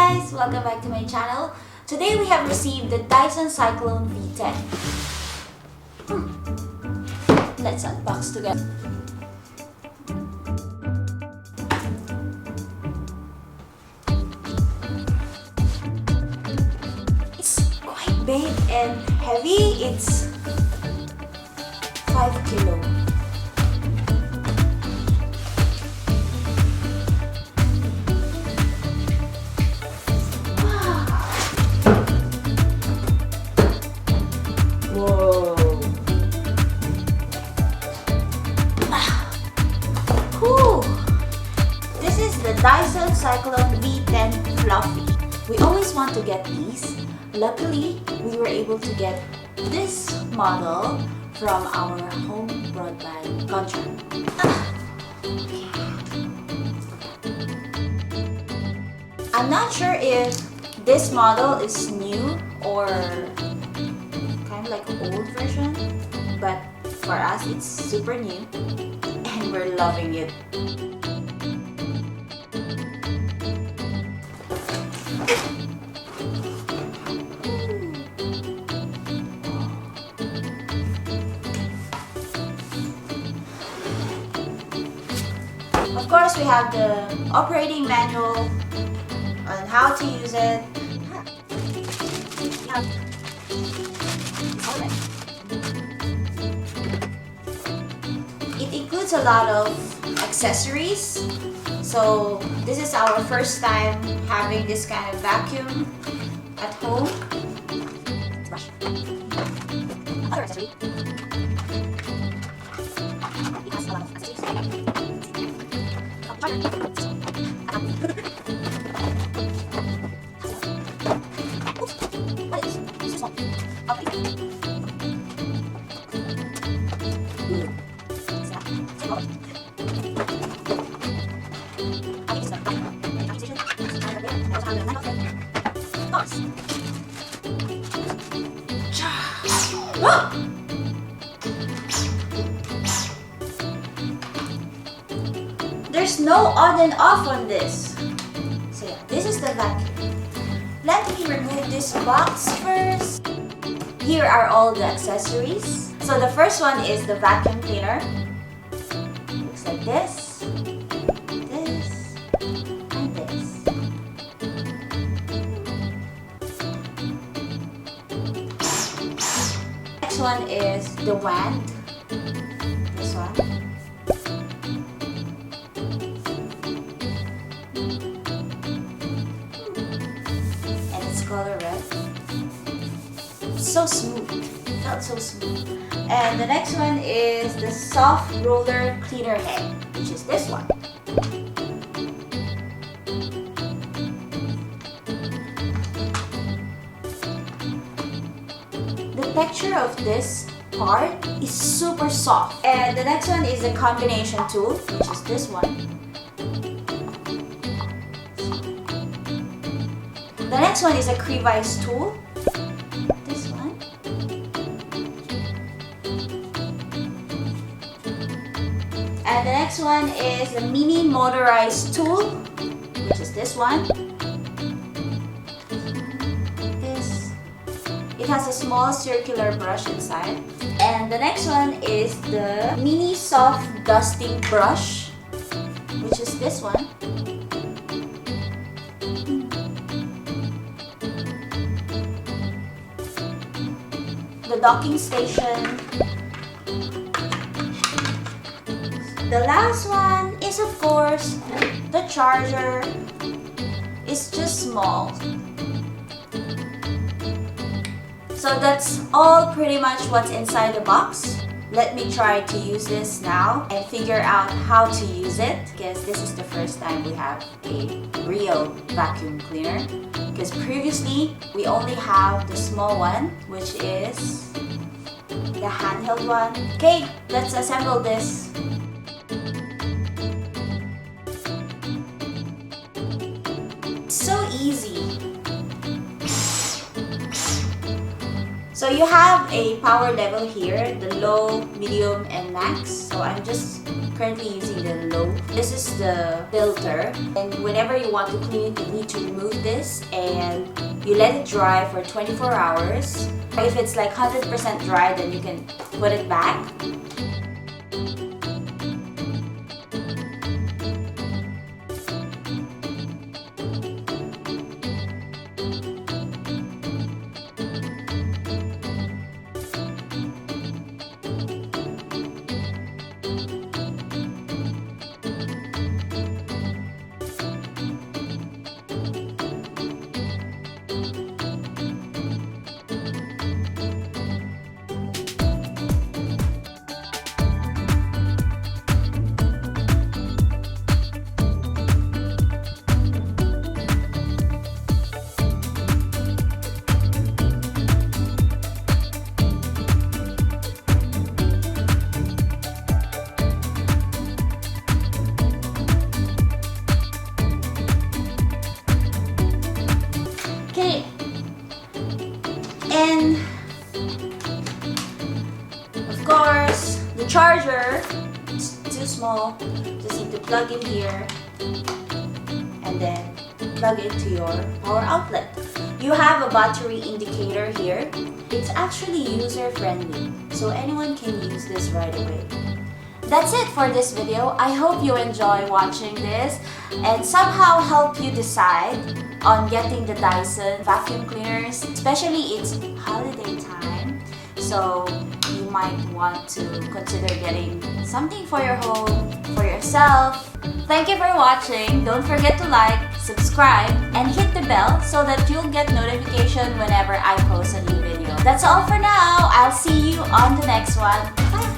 guys! Welcome back to my channel. Today we have received the Dyson Cyclone V10. Let's unbox together. It's quite big and heavy. It's 5 kilo. Whoa. Whew. This is the Dyson Cyclone V10 Fluffy. We always want to get these. Luckily, we were able to get this model from our home broadband contract. I'm not sure if this model is new or like old version, but for us it's super new and we're loving it. Of course, we have the operating manual on how to use it. It includes a lot of accessories. So this is our first time having this kind of vacuum at home. Brush. Other accessory. It has a lot of accessories. Oops. What is this? It's small. There's no on and off on this. So yeah, this is the vacuum. Let me remove this box first. Here are all the accessories. So the first one is the vacuum cleaner. Looks like this, this, and this. Next one is the wand. This one. And it's color red. So smooth. Felt so smooth. And the next one is the soft roller cleaner head, which is this one. The texture of this part is super soft. And the next one is the combination tool, which is this one. The next one is a Crevice tool. This one. And the next one is the mini motorized tool, which is this one. It has a small circular brush inside. And the next one is the mini soft dusting brush, which is this one. The docking station. The last one is, of course, the charger. It's just small. So that's all pretty much what's inside the box. Let me try to use this now and figure out how to use it, because this is the first time we have a real vacuum cleaner. Because previously we only have the small one, which is the handheld one. Okay, let's assemble this. So easy. So you have a power level here, the low, medium, and max. So I'm just currently using the low. This is the filter, and whenever you want to clean it, you need to remove this and you let it dry for 24 hours. If it's like 100% dry, then you can put it back. Okay, and of course the charger is too small. Just need to plug in here and then plug it to your power outlet. You have a battery indicator here. It's actually user friendly, so anyone can use this right away. That's it for this video. I hope you enjoy watching this and somehow help you decide on getting the Dyson vacuum cleaners, especially it's holiday time, so you might want to consider getting something for your home, for yourself. Thank you for watching. Don't forget to like, subscribe, and hit the bell so that you'll get notification whenever I post a new video. That's all for now. I'll see you on the next one. Bye!